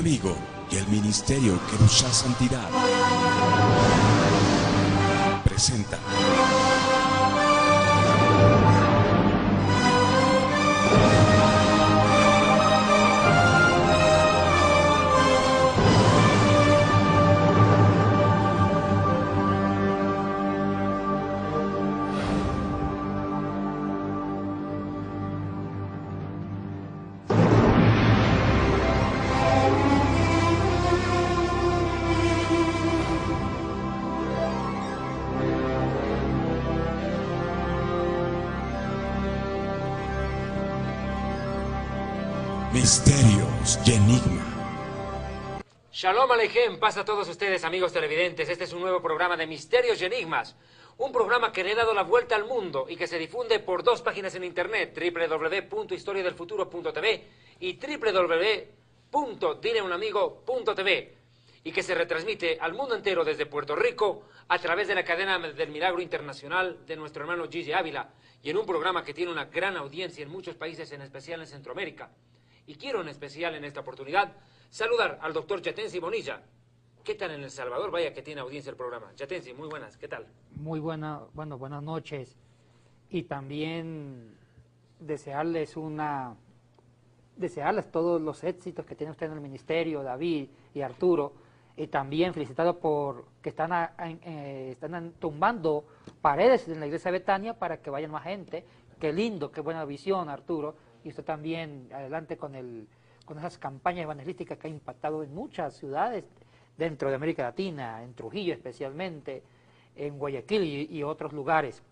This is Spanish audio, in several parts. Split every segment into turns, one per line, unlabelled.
amigo y el ministerio que busca santidad presenta Misterios y Enigma.
Shalom Aleichem, paz a todos ustedes, amigos televidentes. Este es un nuevo programa de Misterios y Enigmas. Un programa que le ha dado la vuelta al mundo y que se difunde por dos páginas en internet, www.historiadelfuturo.tv y www.dileunamigo.tv, y que se retransmite al mundo entero desde Puerto Rico a través de la cadena del Milagro Internacional de nuestro hermano Gigi Ávila, y en un programa que tiene una gran audiencia en muchos países, en especial en Centroamérica. Y quiero en especial en esta oportunidad saludar al doctor Yatensi Bonilla. ¿Qué tal en El Salvador? Vaya que tiene audiencia el programa. Yatensi, muy buenas, ¿qué tal?
Muy buenas noches. Y también desearles todos los éxitos que tiene usted en el ministerio, David y Arturo. Y también felicitarlos por que están tumbando paredes en la iglesia de Betania para que vayan más gente. Qué lindo, qué buena visión, Arturo. Y usted también adelante con esas campañas evangelísticas que ha impactado en muchas ciudades dentro de América Latina, en Trujillo especialmente, en Guayaquil y otros lugares.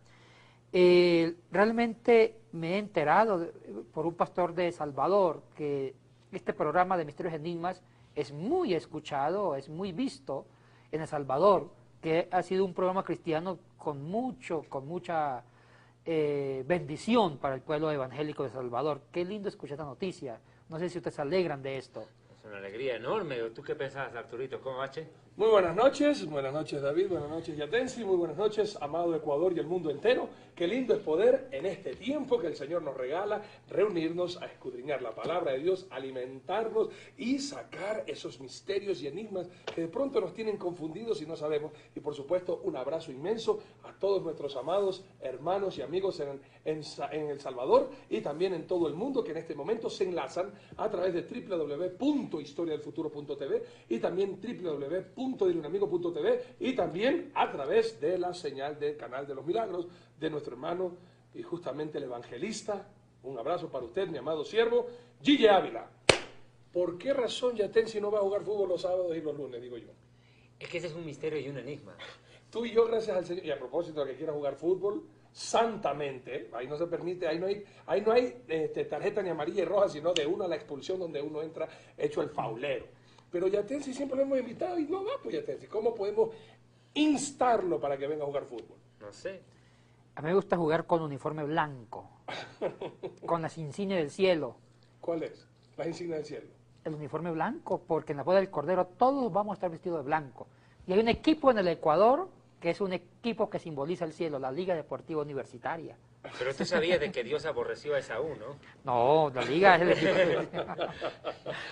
Realmente me he enterado por un pastor de El Salvador que este programa de Misterios y Enigmas es muy escuchado, es muy visto en El Salvador, que ha sido un programa cristiano con mucha bendición para el pueblo evangélico de El Salvador. Qué lindo escuchar esta noticia. No sé si ustedes se alegran de esto.
Es una alegría enorme. ¿Tú qué pensás, Arturito? ¿Cómo va, che?
Muy buenas noches David, buenas noches Yatensi, muy buenas noches, amado Ecuador y el mundo entero. Qué lindo es poder en este tiempo que el Señor nos regala reunirnos a escudriñar la palabra de Dios, alimentarnos y sacar esos misterios y enigmas que de pronto nos tienen confundidos y no sabemos. Y por supuesto un abrazo inmenso a todos nuestros amados hermanos y amigos en El Salvador y también en todo el mundo que en este momento se enlazan a través de www.historiadelfuturo.tv y también www.dileunamigo.tv y también a través de la señal del canal de los milagros de nuestro hermano y justamente el evangelista. Un abrazo para usted, mi amado siervo, Gigi Ávila. ¿Por qué razón Yatensi no va a jugar fútbol los sábados y los lunes, digo yo?
Es que ese es un misterio y un enigma.
Tú y yo, gracias al Señor, y a propósito de que quiera jugar fútbol, santamente, ahí no se permite, ahí no hay tarjeta ni amarilla y roja, sino de uno a la expulsión donde uno entra hecho el faulero. Pero Yatensi siempre lo hemos invitado y no va, pues Yatensi. ¿Cómo podemos instarlo para que venga a jugar fútbol?
No sé.
A mí me gusta jugar con uniforme blanco, con las insignias del cielo.
¿Cuál es? Las insignias del cielo.
El uniforme blanco, porque en la boda del Cordero todos vamos a estar vestidos de blanco. Y hay un equipo en el Ecuador que es un equipo que simboliza el cielo, la Liga Deportiva Universitaria.
Pero tú sabías de que Dios aborreció a Esaú, ¿no?
No, la Liga es el equipo.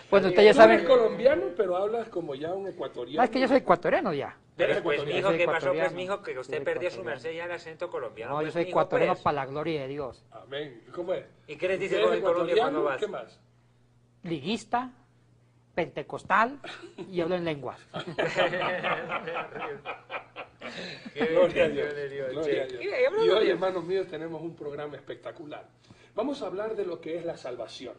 Bueno, usted ya sabe.
Tú eres colombiano, pero hablas como ya un ecuatoriano.
No, es que yo soy ecuatoriano ya.
Pero pues, mijo,
Soy
¿qué pasó? Pues,
ecuatoriano.
mijo, que usted
Soy
perdió su
ecuatoriano.
merced ya el acento colombiano.
No,
pues,
yo soy
mijo,
ecuatoriano
pues.
para la gloria de Dios.
Amén. ¿Cómo es?
¿Y qué les dice
¿Usted
con
es
el Colombia cuando
ecuatoriano?
vas?
¿Qué más?
Liguista, pentecostal y hablo en lenguas.
Gloria a Dios. Gloria a
che.
Dios.
Mira, y hablando
Y hoy,
de-
hermanos míos, tenemos un programa espectacular. Vamos a hablar de lo que es la salvación,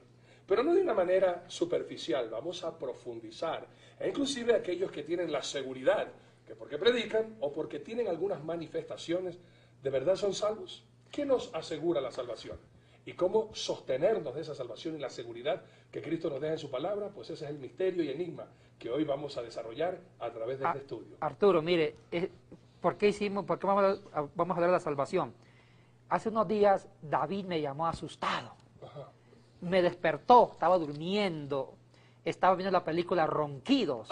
pero no de una manera superficial, vamos a profundizar. E inclusive aquellos que tienen la seguridad, que porque predican o porque tienen algunas manifestaciones, ¿de verdad son salvos? ¿Qué nos asegura la salvación? ¿Y cómo sostenernos de esa salvación y la seguridad que Cristo nos deja en su palabra? Pues ese es el misterio y enigma que hoy vamos a desarrollar a través de este estudio.
Arturo, mire, ¿por qué vamos a hablar de la salvación? Hace unos días David me llamó asustado.
Ajá.
Me despertó, estaba durmiendo, estaba viendo la película Ronquidos.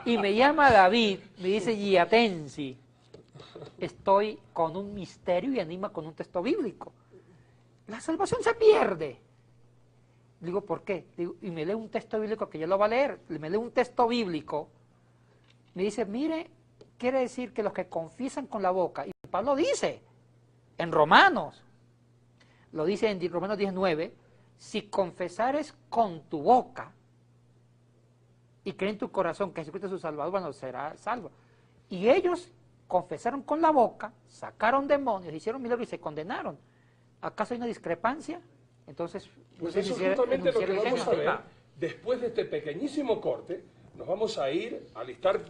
Y me llama David, me dice, Yatensi, estoy con un misterio y enigma con un texto bíblico. La salvación se pierde. Digo, ¿por qué? Digo, y me lee un texto bíblico que yo lo voy a leer. Me lee un texto bíblico. Me dice, mire, quiere decir que los que confiesan con la boca, y Pablo dice, en Romanos, lo dice en Romanos 19, si confesares con tu boca y crees en tu corazón que Jesucristo es su Salvador, bueno, será salvo. Y ellos confesaron con la boca, sacaron demonios, hicieron milagros y se condenaron. ¿Acaso hay una discrepancia? Entonces,
pues eso es justamente lo que vamos a ver. Después de este pequeñísimo corte, nos vamos a ir a listar,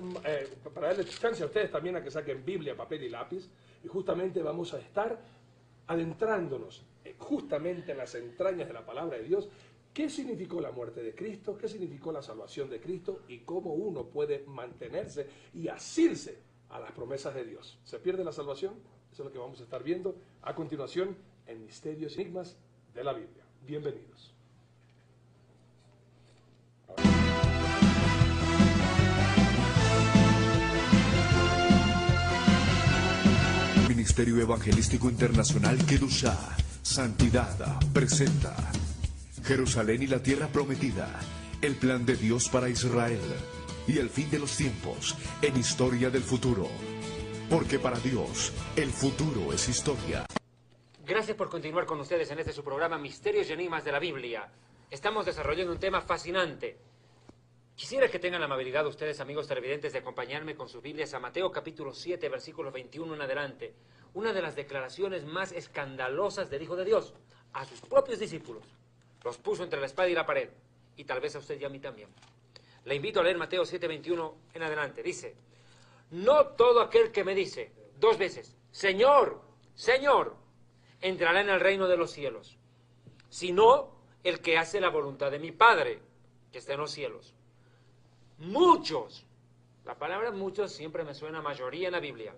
para darle chance a ustedes también a que saquen Biblia, papel y lápiz, y justamente vamos a estar adentrándonos justamente en las entrañas de la palabra de Dios. ¿Qué significó la muerte de Cristo? ¿Qué significó la salvación de Cristo? Y cómo uno puede mantenerse y asirse a las promesas de Dios. ¿Se pierde la salvación? Eso es lo que vamos a estar viendo a continuación en Misterios y Enigmas de la Biblia. Bienvenidos.
Ministerio Evangelístico Internacional Kedushá, Santidad, presenta Jerusalén y la Tierra Prometida, el plan de Dios para Israel y el fin de los tiempos en Historia del Futuro. Porque para Dios, el futuro es historia.
Gracias por continuar con ustedes en este su programa Misterios y Enigmas de la Biblia. Estamos desarrollando un tema fascinante. Quisiera que tengan la amabilidad ustedes, amigos televidentes, de acompañarme con sus Biblias a Mateo capítulo 7, versículos 21 en adelante. Una de las declaraciones más escandalosas del Hijo de Dios a sus propios discípulos. Los puso entre la espada y la pared. Y tal vez a usted y a mí también. Le invito a leer Mateo 7, 21 en adelante. Dice, no todo aquel que me dice 2 veces, Señor, Señor, entrará en el reino de los cielos, sino el que hace la voluntad de mi Padre, que está en los cielos. Muchos, la palabra muchos siempre me suena a mayoría en la Biblia,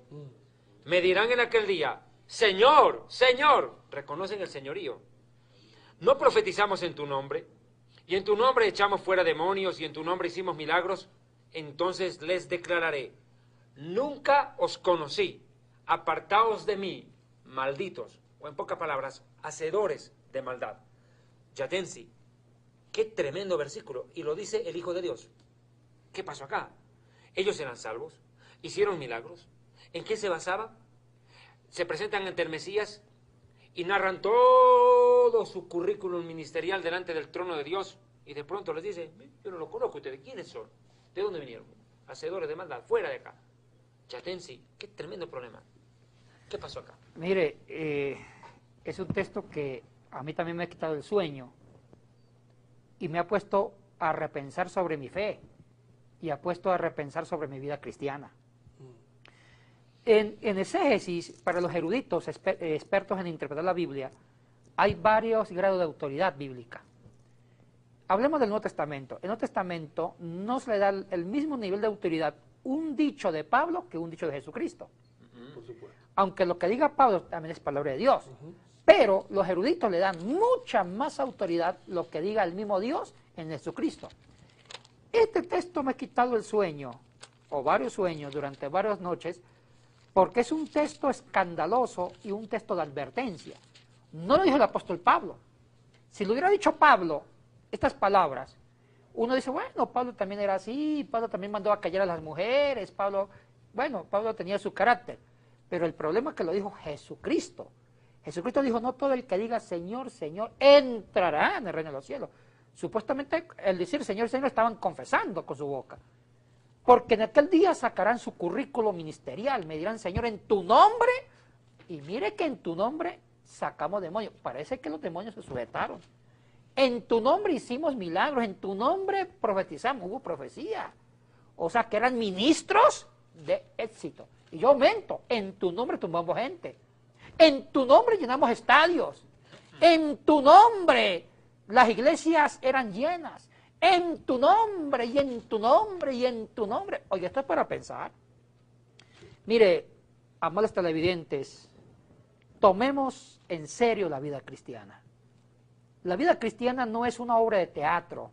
me dirán en aquel día, Señor, Señor, reconocen el señorío. ¿No profetizamos en tu nombre? Y en tu nombre echamos fuera demonios y en tu nombre hicimos milagros. Entonces les declararé, nunca os conocí, apartaos de mí, malditos, o en pocas palabras, hacedores de maldad. Yatensi, qué tremendo versículo, y lo dice el Hijo de Dios. ¿Qué pasó acá? Ellos eran salvos, hicieron milagros. ¿En qué se basaban? Se presentan ante el Mesías y narran todo su currículum ministerial delante del trono de Dios, y de pronto les dice, yo no lo conozco, ¿ustedes quiénes son? ¿De dónde vinieron? Hacedores de maldad, fuera de acá. Yatensi, qué tremendo problema. ¿Qué pasó acá?
Mire, es un texto que a mí también me ha quitado el sueño y me ha puesto a repensar sobre mi fe y ha puesto a repensar sobre mi vida cristiana. En exégesis, para los eruditos expertos en interpretar la Biblia, hay varios grados de autoridad bíblica. Hablemos del Nuevo Testamento. En el Nuevo Testamento no se le da el mismo nivel de autoridad un dicho de Pablo que un dicho de Jesucristo.
Por supuesto.
Aunque lo que diga Pablo también es palabra de Dios. Pero los eruditos le dan mucha más autoridad lo que diga el mismo Dios en Jesucristo. Este texto me ha quitado el sueño, o varios sueños durante varias noches, porque es un texto escandaloso y un texto de advertencia. No lo dijo el apóstol Pablo. Si lo hubiera dicho Pablo, estas palabras, uno dice, bueno, Pablo también era así, Pablo también mandó a callar a las mujeres, Pablo tenía su carácter. Pero el problema es que lo dijo Jesucristo. Jesucristo dijo, no todo el que diga Señor, Señor, entrará en el reino de los cielos. Supuestamente, el decir Señor, Señor, estaban confesando con su boca. Porque en aquel día sacarán su currículo ministerial, me dirán, Señor, en tu nombre, y mire que en tu nombre sacamos demonios. Parece que los demonios se sujetaron. En tu nombre hicimos milagros, en tu nombre profetizamos, hubo profecía. O sea, que eran ministros de éxito. Y yo aumento, en tu nombre tumbamos gente. En tu nombre llenamos estadios. En tu nombre las iglesias eran llenas. En tu nombre, y en tu nombre, y en tu nombre. Oye, esto es para pensar. Mire, amables televidentes, tomemos en serio la vida cristiana. La vida cristiana no es una obra de teatro.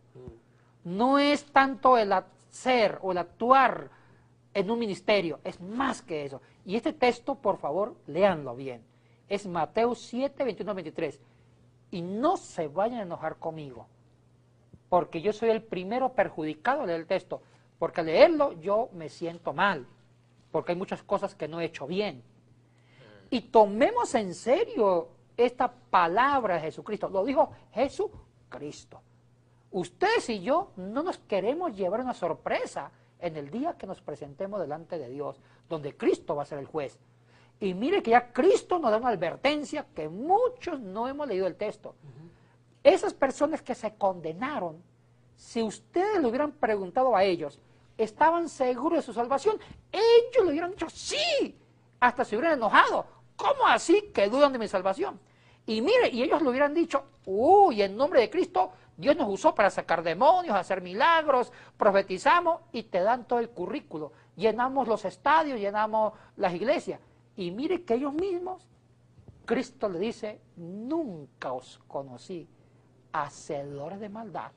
No es tanto el hacer o el actuar en un ministerio. Es más que eso. Y este texto, por favor, léanlo bien. Es Mateo 7, 21, 23. Y no se vayan a enojar conmigo. porque yo soy el primero perjudicado al leer el texto, porque al leerlo yo me siento mal, porque hay muchas cosas que no he hecho bien. Y tomemos en serio esta palabra de Jesucristo. Lo dijo Jesucristo. Ustedes y yo no nos queremos llevar una sorpresa en el día que nos presentemos delante de Dios, donde Cristo va a ser el juez. Y mire que ya Cristo nos da una advertencia que muchos no hemos leído el texto. Esas personas que se condenaron, si ustedes le hubieran preguntado a ellos, ¿estaban seguros de su salvación? Ellos le hubieran dicho sí, hasta se hubieran enojado. ¿Cómo así que dudan de mi salvación? Y mire, y ellos le hubieran dicho, uy, en nombre de Cristo, Dios nos usó para sacar demonios, hacer milagros, profetizamos y te dan todo el currículo. Llenamos los estadios, llenamos las iglesias. Y mire que ellos mismos, Cristo le dice, nunca os conocí, hacedores de maldad.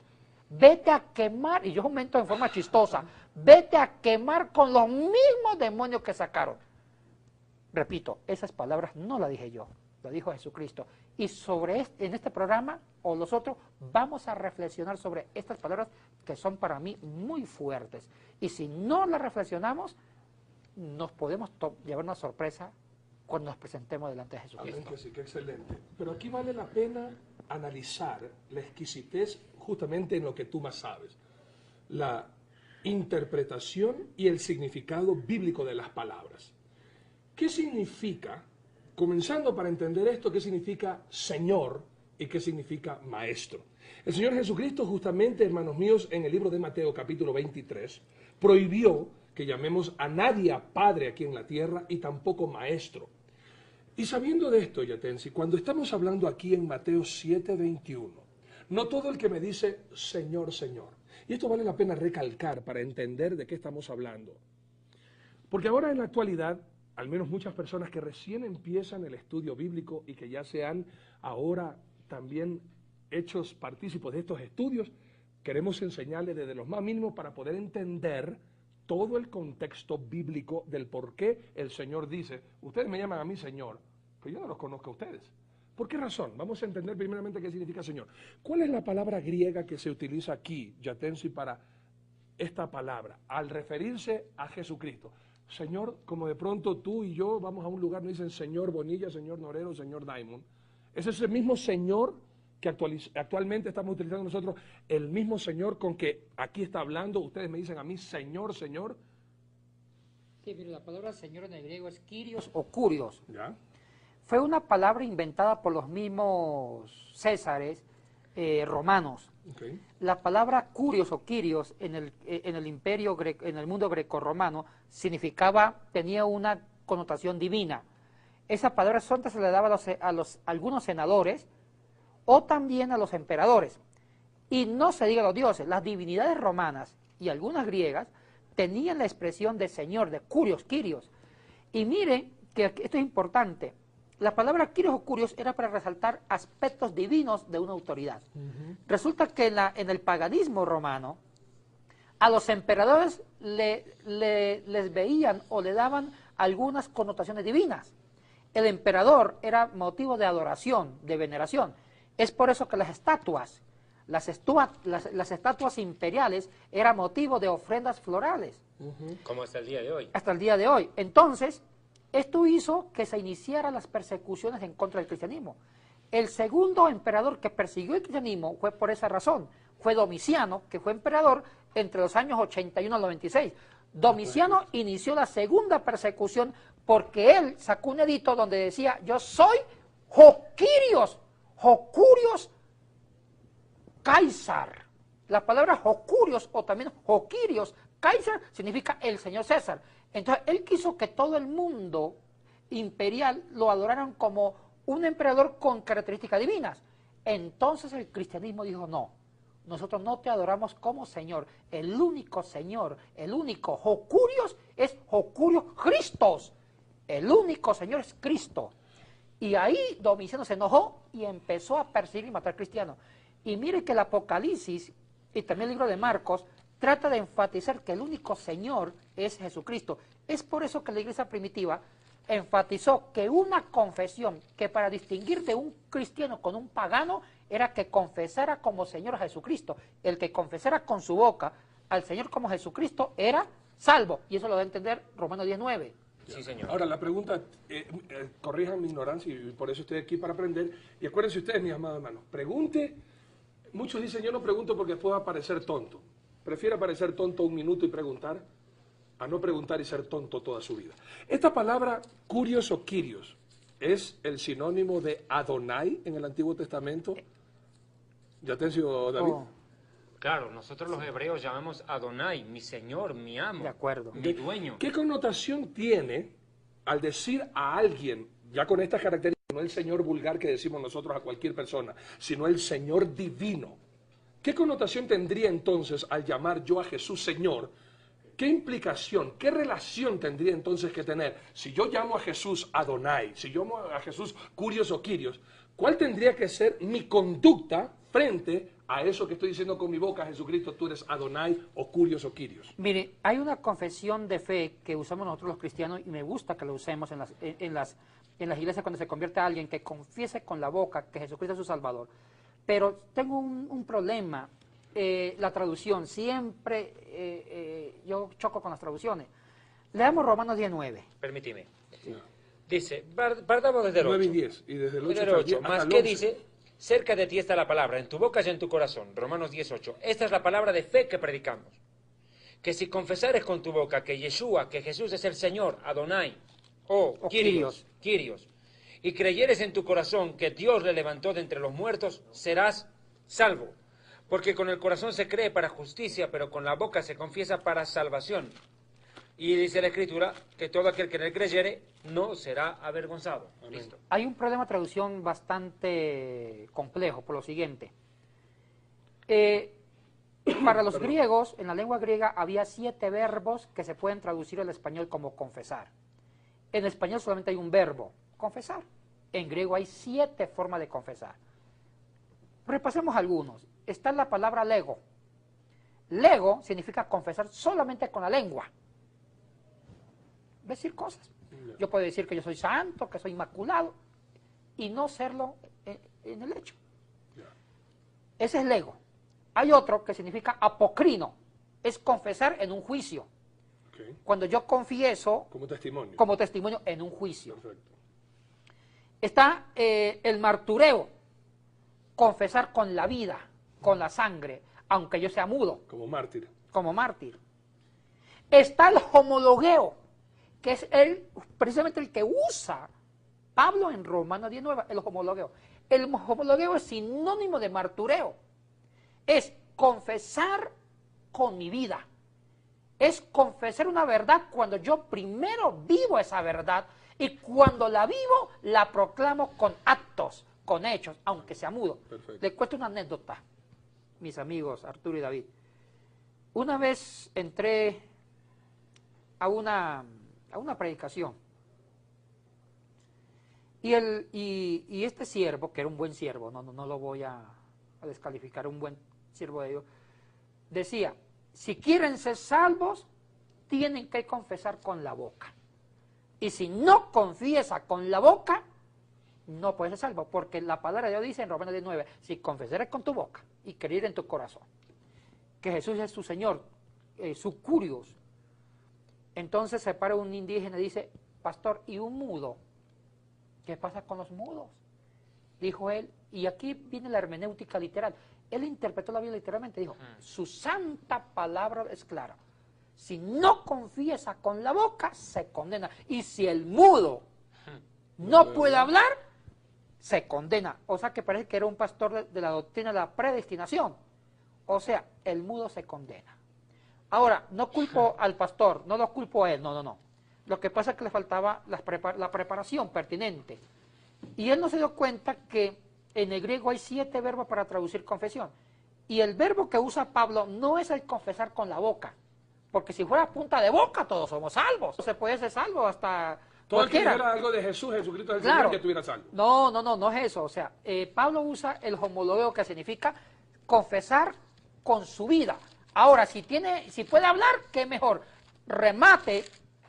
Vete a quemar, y yo comento en forma chistosa, vete a quemar con los mismos demonios que sacaron. Repito, esas palabras no las dije yo, lo dijo Jesucristo. Y en este programa, o los otros, vamos a reflexionar sobre estas palabras que son para mí muy fuertes. Y si no las reflexionamos, nos podemos llevar una sorpresa cuando nos presentemos delante de Jesucristo.
Amén, que sí, que excelente. Pero aquí vale la pena analizar la exquisitez justamente en lo que tú más sabes. La interpretación y el significado bíblico de las palabras. ¿Qué significa, comenzando para entender esto, qué significa Señor y qué significa Maestro? El Señor Jesucristo justamente, hermanos míos, en el libro de Mateo capítulo 23, prohibió que llamemos a nadie a Padre aquí en la tierra y tampoco Maestro. Y sabiendo de esto, Yatensi, cuando estamos hablando aquí en Mateo 7:21, no todo el que me dice Señor, Señor. Y esto vale la pena recalcar para entender de qué estamos hablando. Porque ahora en la actualidad, al menos muchas personas que recién empiezan el estudio bíblico y que ya se han ahora también hechos partícipes de estos estudios, queremos enseñarles desde los más mínimos para poder entender todo el contexto bíblico del por qué el Señor dice, ustedes me llaman a mí Señor, pero yo no los conozco a ustedes. ¿Por qué razón? Vamos a entender primeramente qué significa Señor. ¿Cuál es la palabra griega que se utiliza aquí, Yatensi, para esta palabra, al referirse a Jesucristo? Señor, como de pronto tú y yo vamos a un lugar, nos dicen Señor Bonilla, Señor Norero, Señor Diamond. Ese es el mismo Señor que actualmente estamos utilizando nosotros, el mismo Señor con que aquí está hablando. Ustedes me dicen a mí Señor, Señor.
Sí, mire, la palabra Señor en el griego es Kyrios o Kurios.
¿Ya?
Fue una palabra inventada por los mismos césares romanos.
Okay.
La palabra Kurios o Kyrios en el imperio, en el mundo grecorromano, tenía una connotación divina. Esa palabra sonda se le daba a algunos senadores o también a los emperadores. Y no se diga a los dioses, las divinidades romanas y algunas griegas tenían la expresión de Señor, de Kurios, Kyrios. Y mire que esto es importante. La palabra Kyrios o Kurios era para resaltar aspectos divinos de una autoridad. Resulta que en el paganismo romano, a los emperadores les veían o le daban algunas connotaciones divinas. El emperador era motivo de adoración, de veneración. Es por eso que las estatuas imperiales eran motivo de ofrendas florales.
Como hasta el día de hoy.
Hasta el día de hoy. Entonces, esto hizo que se iniciaran las persecuciones en contra del cristianismo. El segundo emperador que persiguió el cristianismo fue por esa razón. Fue Domiciano, que fue emperador entre los años 81 al 96. Domiciano inició la segunda persecución porque él sacó un edicto donde decía, yo soy Jocurios Caesar. La palabra Jocurios o también Joquirios Caesar significa el señor César. Entonces él quiso que todo el mundo imperial lo adoraran como un emperador con características divinas. Entonces el cristianismo dijo, no, nosotros no te adoramos como Señor. El único Señor, el único Jocurios es Jocurios Christos. El único Señor es Cristo. Y ahí Domiciano se enojó y empezó a perseguir y matar cristianos. Y mire que el Apocalipsis y también el libro de Marcos trata de enfatizar que el único Señor es Jesucristo. Es por eso que la iglesia primitiva enfatizó que una confesión que para distinguir de un cristiano con un pagano era que confesara como Señor a Jesucristo. El que confesara con su boca al Señor como Jesucristo era salvo. Y eso lo da a entender Romanos 19.
Sí, señor.
Ahora, la pregunta, corrijan mi ignorancia y por eso estoy aquí para aprender. Y acuérdense ustedes, mis amados hermanos, pregunte. Muchos dicen, yo no pregunto porque puedo parecer tonto. Prefiero parecer tonto un minuto y preguntar, a no preguntar y ser tonto toda su vida. Esta palabra, curios o quirios, ¿es el sinónimo de Adonai en el Antiguo Testamento? ¿Ya te sido, David?
Oh,
Claro, nosotros los hebreos llamamos Adonai, mi Señor, mi amo,
de acuerdo.
mi dueño.
¿Qué connotación tiene al decir a alguien, ya con estas características, no el Señor vulgar que decimos nosotros a cualquier persona, sino el Señor divino? ¿Qué connotación tendría entonces al llamar yo a Jesús Señor? ¿Qué implicación, qué relación tendría entonces que tener si yo llamo a Jesús Adonai, si yo llamo a Jesús Curios o Quirios? ¿Cuál tendría que ser mi conducta frente a eso que estoy diciendo con mi boca, Jesucristo, tú eres Adonai o Curios o Quirios?
Mire, hay una confesión de fe que usamos nosotros los cristianos y me gusta que lo usemos en las iglesias cuando se convierte a alguien que confiese con la boca que Jesucristo es su Salvador. Pero tengo un problema, la traducción. Siempre yo choco con las traducciones. Leamos Romanos 19.
Permíteme. Dice, partamos desde el
9 y
8.
10, y desde el 8
Desde el
hasta el
8.
10,
Más
hasta el
que
11.
dice, cerca de ti está la palabra, en tu boca y en tu corazón. Romanos 18. Esta es la palabra de fe que predicamos. Que si confesares con tu boca que Yeshua, que Jesús es el Señor, Adonai, o Kyrios, y creyeres en tu corazón que Dios le levantó de entre los muertos, serás salvo. Porque con el corazón se cree para justicia, pero con la boca se confiesa para salvación. Y dice la Escritura que todo aquel que en él creyere no será avergonzado. Listo.
Hay un problema de traducción bastante complejo por lo siguiente. Para los griegos, en la lengua griega, había 7 verbos que se pueden traducir al español como confesar. En español solamente hay un verbo, confesar. En griego hay 7 formas de confesar. Repasemos algunos. Está la palabra lego. Lego significa confesar solamente con la lengua. Decir cosas. Yo puedo decir que yo soy santo, que soy inmaculado, y no serlo en el hecho. Ese es lego. Hay otro que significa apocrino, es confesar en un juicio.
Okay.
Cuando yo confieso
Como testimonio
en un juicio.
Perfecto.
Está el martureo, confesar con la vida, con la sangre, aunque yo sea mudo.
Como mártir.
Como mártir. Está el homologueo, que es precisamente el que usa Pablo en Romanos 19, el homologueo. El homologueo es sinónimo de martureo. Es confesar con mi vida. Es confesar una verdad cuando yo primero vivo esa verdad y cuando la vivo la proclamo con actos, con hechos, aunque sea mudo.
Perfecto.
Les cuento una anécdota, mis amigos Arturo y David. Una vez entré a una predicación y este siervo, que era un buen siervo, no lo voy a descalificar, un buen siervo de Dios, decía, si quieren ser salvos, tienen que confesar con la boca. Y si no confiesa con la boca, no puedes ser salvo, porque la palabra de Dios dice en Romanos 19, si confesares con tu boca y creer en tu corazón que Jesús es tu Señor, su curios, entonces se para un indígena y dice, pastor, ¿y un mudo? ¿Qué pasa con los mudos? Dijo él, y aquí viene la hermenéutica literal. Él interpretó la Biblia literalmente, dijo, su santa palabra es clara. Si no confiesa con la boca, se condena. Y si el mudo no puede hablar, se condena. O sea que parece que era un pastor de la doctrina de la predestinación. O sea, el mudo se condena. Ahora, no culpo al pastor, no lo culpo a él, no. Lo que pasa es que le faltaba la preparación pertinente. Y él no se dio cuenta que en el griego hay 7 verbos para traducir confesión. Y el verbo que usa Pablo no es el confesar con la boca. Porque si fuera a punta de boca, todos somos salvos. Se puede ser salvo hasta
Todo el que
cualquiera.
dijera algo de Jesús, Jesucristo es el
Claro.
Señor, que estuviera salvo.
No es eso. O sea, Pablo usa el homologueo, que significa confesar con su vida. Ahora, si puede hablar, qué mejor. Remate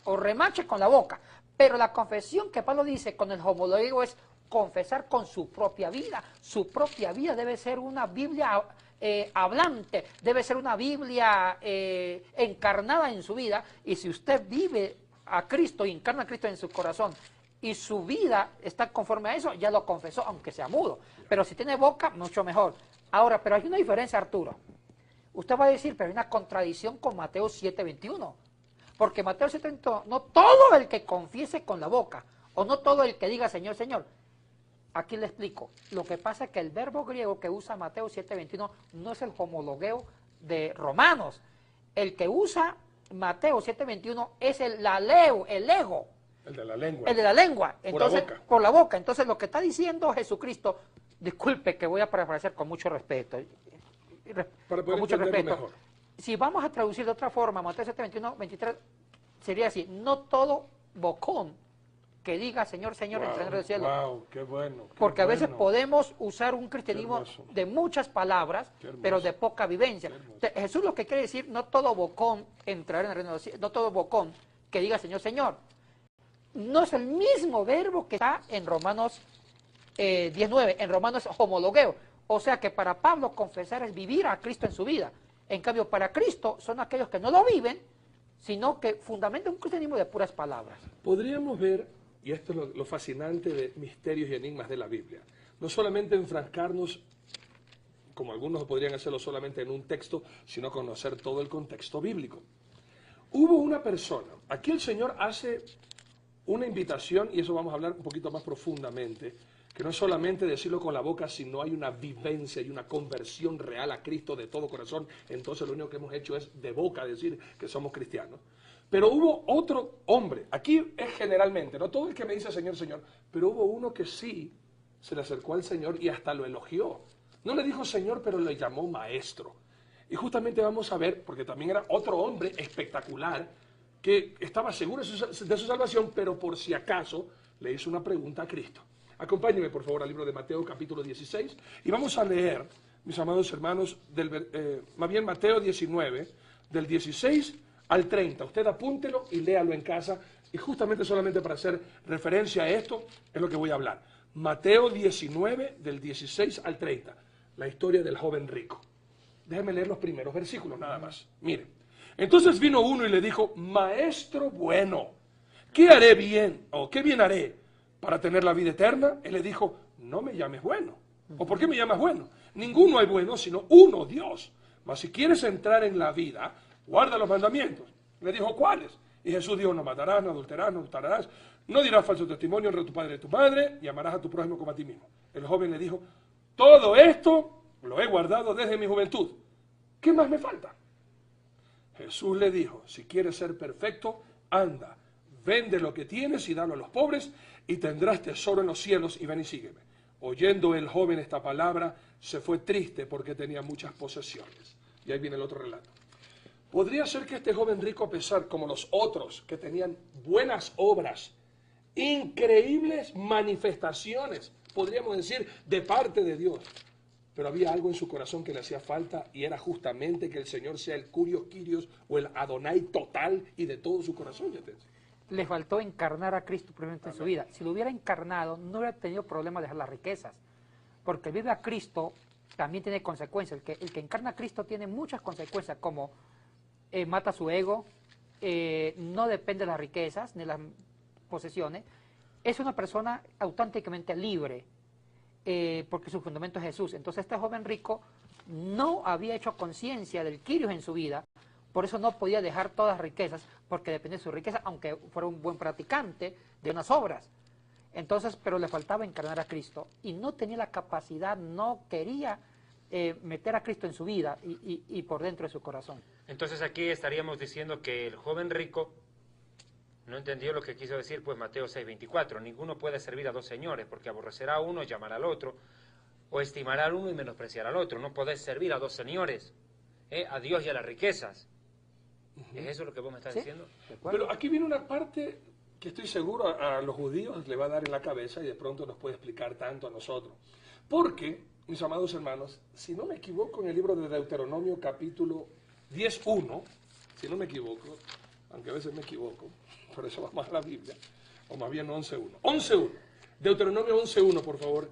o remache con la boca. Pero la confesión que Pablo dice con el homologueo es confesar con su propia vida. Su propia vida debe ser una Biblia hablante, debe ser una Biblia encarnada en su vida. Y si usted vive a Cristo, encarna a Cristo en su corazón, y su vida está conforme a eso, ya lo confesó, aunque sea mudo. Pero si tiene boca, mucho mejor. Ahora, pero hay una diferencia, Arturo. Usted va a decir, pero hay una contradicción con Mateo 7:21. Porque Mateo 7:21, no todo el que confiese con la boca, o no todo el que diga Señor, Señor. Aquí le explico. Lo que pasa es que el verbo griego que usa Mateo 7:21 no es el homologueo de Romanos. El que usa Mateo 7:21 es el laleo, el ego.
El de la lengua.
El de la lengua. Entonces,
por la boca.
Por la boca. Entonces, lo que está diciendo Jesucristo, disculpe que voy a parafrasear con mucho respeto.
Para poder
Con mucho
entenderlo
respeto.
mejor.
Si vamos a traducir de otra forma, Mateo 7:21-23, sería así: no todo bocón que diga Señor, Señor, entrará en el reino del cielo.
Wow, qué bueno. Qué
Porque a veces
bueno.
podemos usar un cristianismo
hermoso.
de muchas palabras,
Qué hermoso.
pero de poca vivencia.
Qué hermoso.
Jesús lo que quiere decir, no todo bocón entrará en el reino del cielo, no todo bocón que diga Señor, Señor. No es el mismo verbo que está en Romanos 19, en Romanos es homologueo. O sea que para Pablo confesar es vivir a Cristo en su vida. En cambio, para Cristo son aquellos que no lo viven, sino que fundamentan un cristianismo de puras palabras.
Podríamos ver, y esto es lo fascinante de misterios y enigmas de la Biblia, no solamente enfrascarnos, como algunos podrían hacerlo solamente en un texto, sino conocer todo el contexto bíblico. Hubo una persona, aquí el Señor hace una invitación, y eso vamos a hablar un poquito más profundamente, que no es solamente decirlo con la boca, sino hay una vivencia y una conversión real a Cristo de todo corazón. Entonces lo único que hemos hecho es de boca decir que somos cristianos. Pero hubo otro hombre, aquí es generalmente, no todo el que me dice Señor, Señor, pero hubo uno que sí se le acercó al Señor y hasta lo elogió. No le dijo Señor, pero le llamó maestro. Y justamente vamos a ver, porque también era otro hombre espectacular, que estaba seguro de su salvación, pero por si acaso le hizo una pregunta a Cristo. Acompáñenme, por favor, al libro de Mateo, capítulo 16, y vamos a leer, mis amados hermanos, más bien Mateo 19, del 16 al 30. Usted apúntelo y léalo en casa, y justamente solamente para hacer referencia a esto es lo que voy a hablar. Mateo 19, del 16 al 30, la historia del joven rico. Déjenme leer los primeros versículos nada más. Miren. Entonces vino uno y le dijo, Maestro bueno, ¿qué haré bien? ¿O qué bien haré para tener la vida eterna? Él le dijo, no me llames bueno. ¿O por qué me llamas bueno? Ninguno hay bueno, sino uno, Dios. Mas si quieres entrar en la vida, guarda los mandamientos. Le dijo, ¿cuáles? Y Jesús dijo, no matarás, no adulterarás, no hurtarás, no dirás falso testimonio, honra a tu padre y a tu madre, y amarás a tu prójimo como a ti mismo. El joven le dijo, todo esto lo he guardado desde mi juventud. ¿Qué más me falta? Jesús le dijo, si quieres ser perfecto, anda, vende lo que tienes y dalo a los pobres, y tendrás tesoro en los cielos, y ven y sígueme. Oyendo el joven esta palabra, se fue triste porque tenía muchas posesiones. Y ahí viene el otro relato. Podría ser que este joven rico, a pesar como los otros, que tenían buenas obras, increíbles manifestaciones, podríamos decir, de parte de Dios, pero había algo en su corazón que le hacía falta, y era justamente que el Señor sea el Curios Kyrios o el Adonai total y de todo su corazón.
Le faltó encarnar a Cristo primeramente en su vida. Si lo hubiera encarnado, no hubiera tenido problema de dejar las riquezas, porque vive a Cristo también tiene consecuencias. El que encarna a Cristo tiene muchas consecuencias, como mata su ego, no depende de las riquezas ni las posesiones, es una persona auténticamente libre, porque su fundamento es Jesús. Entonces este joven rico no había hecho conciencia del Kyrios en su vida, por eso no podía dejar todas las riquezas, porque depende de su riqueza, aunque fuera un buen practicante de unas obras. Entonces, pero le faltaba encarnar a Cristo, y no tenía la capacidad, no quería meter a Cristo en su vida y por dentro de su corazón.
Entonces aquí estaríamos diciendo que el joven rico no entendió lo que quiso decir, pues Mateo 6:24, ninguno puede servir a dos señores, porque aborrecerá a uno y llamará al otro, o estimará al uno y menospreciará al otro. No podés servir a dos señores, a Dios y a las riquezas. ¿Es eso lo que vos me estás diciendo?
Pero aquí viene una parte que estoy seguro a los judíos le va a dar en la cabeza y de pronto nos puede explicar tanto a nosotros. Porque, mis amados hermanos, si no me equivoco, en el libro de Deuteronomio capítulo 10:1, si no me equivoco, aunque a veces me equivoco, por eso vamos a la Biblia, o más bien 11:1. 11:1. Deuteronomio 11.1, por favor.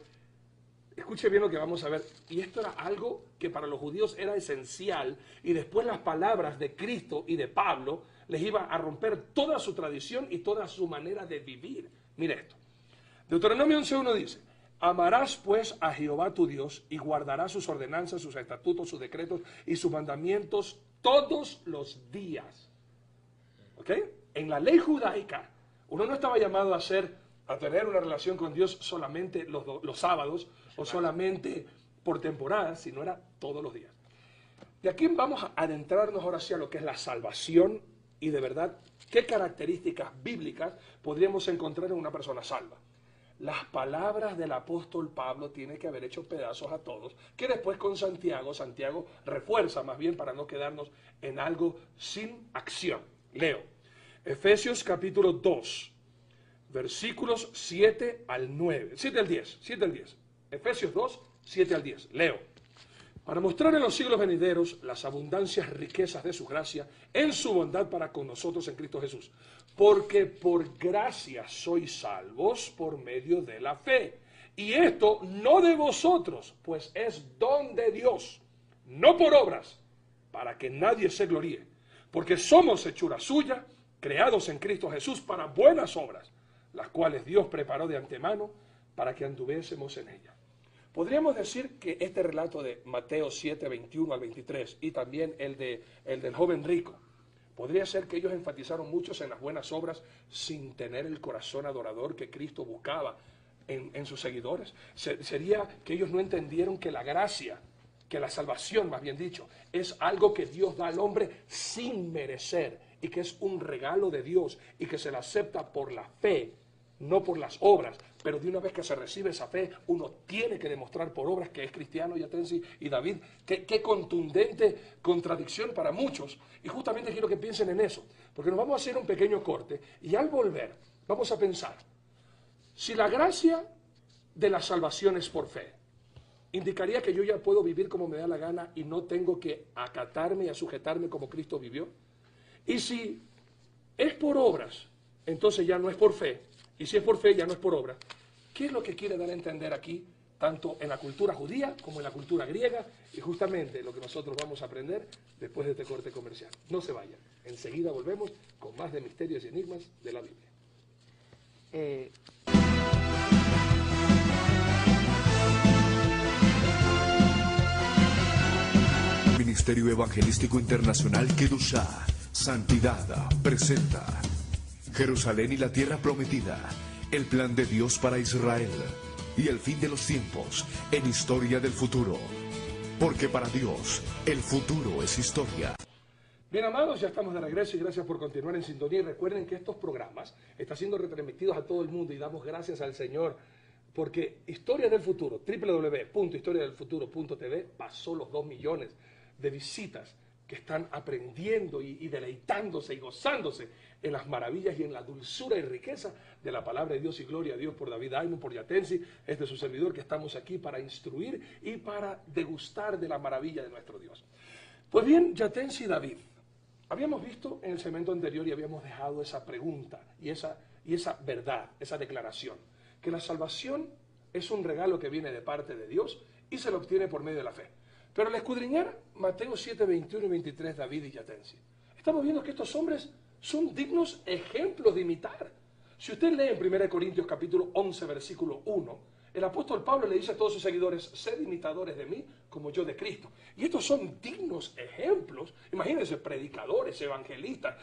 Escuche bien lo que vamos a ver. Y esto era algo que para los judíos era esencial. Y después las palabras de Cristo y de Pablo les iba a romper toda su tradición y toda su manera de vivir. Mire esto. Deuteronomio 11.1 dice: amarás pues a Jehová tu Dios y guardarás sus ordenanzas, sus estatutos, sus decretos y sus mandamientos todos los días. ¿Ok? En la ley judaica, uno no estaba llamado a tener una relación con Dios solamente los sábados o solamente por temporadas, sino era todos los días. De aquí vamos a adentrarnos ahora hacia lo que es la salvación y de verdad qué características bíblicas podríamos encontrar en una persona salva. Las palabras del apóstol Pablo tienen que haber hecho pedazos a todos, que después con Santiago refuerza más bien para no quedarnos en algo sin acción. Leo, Efesios capítulo 2, versículos 7 al 9, 7 al 10, Efesios 2, 7 al 10, leo. Para mostrar en los siglos venideros las abundancias riquezas de su gracia en su bondad para con nosotros en Cristo Jesús. Porque por gracia sois salvos por medio de la fe. Y esto no de vosotros, pues es don de Dios, no por obras, para que nadie se gloríe. Porque somos hechura suya, creados en Cristo Jesús para buenas obras, las cuales Dios preparó de antemano para que anduviésemos en ellas. Podríamos decir que este relato de Mateo 7, 21 al 23 y también el del joven rico, podría ser que ellos enfatizaron muchos en las buenas obras sin tener el corazón adorador que Cristo buscaba en sus seguidores. Sería que ellos no entendieron que la gracia, que la salvación, más bien dicho, es algo que Dios da al hombre sin merecer y que es un regalo de Dios y que se la acepta por la fe, no por las obras. Pero de una vez que se recibe esa fe, uno tiene que demostrar por obras que es cristiano, Yatensi y David. Qué contundente contradicción para muchos. Y justamente quiero que piensen en eso, porque nos vamos a hacer un pequeño corte y al volver vamos a pensar, si la gracia de la salvación es por fe, indicaría que yo ya puedo vivir como me da la gana y no tengo que acatarme y a sujetarme como Cristo vivió. Y si es por obras, entonces ya no es por fe. Y si es por fe, ya no es por obra. ¿Qué es lo que quiere dar a entender aquí, tanto en la cultura judía como en la cultura griega? Y justamente lo que nosotros vamos a aprender después de este corte comercial. No se vayan. Enseguida volvemos con más de misterios y enigmas de la Biblia.
Ministerio Evangelístico Internacional Kedushá, Santidad, presenta Jerusalén y la tierra prometida, el plan de Dios para Israel y el fin de los tiempos en historia del futuro. Porque para Dios, el futuro es historia.
Bien, amados, ya estamos de regreso y gracias por continuar en sintonía. Y recuerden que estos programas están siendo retransmitidos a todo el mundo y damos gracias al Señor porque Historia del Futuro, www.historiadelfuturo.tv, pasó los 2 millones de visitas que están aprendiendo y deleitándose y gozándose en las maravillas y en la dulzura y riqueza de la palabra de Dios. Y gloria a Dios por David Aymon, por Yatensi, este es su servidor, que estamos aquí para instruir y para degustar de la maravilla de nuestro Dios. Pues bien, Yatensi y David, habíamos visto en el segmento anterior y habíamos dejado esa pregunta y esa verdad, esa declaración, que la salvación es un regalo que viene de parte de Dios y se lo obtiene por medio de la fe. Pero al escudriñar Mateo 7, 21 y 23, David y Yatensi, estamos viendo que estos hombres son dignos ejemplos de imitar. Si usted lee en 1 Corintios capítulo 11, versículo 1, el apóstol Pablo le dice a todos sus seguidores, sed imitadores de mí como yo de Cristo. Y estos son dignos ejemplos. Imagínense, predicadores, evangelistas,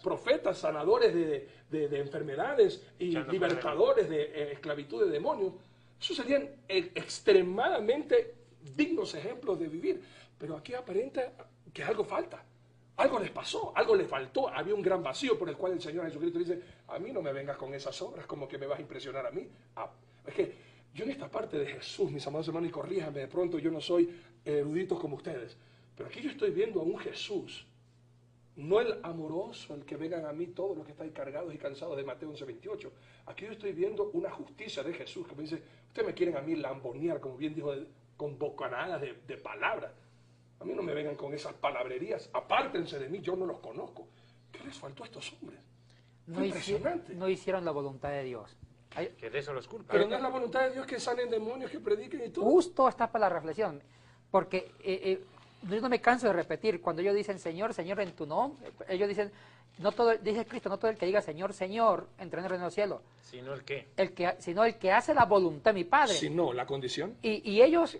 profetas, sanadores de enfermedades y libertadores de esclavitud de demonios. Esos serían extremadamente dignos ejemplos de vivir. Pero aquí aparenta que algo falta. Algo les pasó, algo les faltó, había un gran vacío por el cual el Señor Jesucristo dice, a mí no me vengas con esas obras, como que me vas a impresionar a mí. Es que yo en esta parte de Jesús, mis amados hermanos, y corríjame, de pronto yo no soy erudito como ustedes, pero aquí yo estoy viendo a un Jesús, no el amoroso, el que vengan a mí todos los que estáis cargados y cansados de Mateo 11, 28. Aquí yo estoy viendo una justicia de Jesús, que me dice, ustedes me quieren a mí lambonear, como bien dijo, con bocanadas de palabras. A mí no me vengan con esas palabrerías, apártense de mí, yo no los conozco. ¿Qué les faltó a estos hombres? Fue impresionante.
No hicieron la voluntad de Dios.
Que de eso los culpa.
Pero no es la voluntad de Dios que salen demonios, que prediquen y todo.
Justo está para la reflexión, porque yo no me canso de repetir, cuando ellos dicen Señor, Señor en tu nombre, ellos dicen, dice Cristo, no todo el que diga Señor, Señor, entrará en el reino de los cielos.
Sino el qué.
Sino el que hace la voluntad de mi Padre.
Si no, la condición.
Y ellos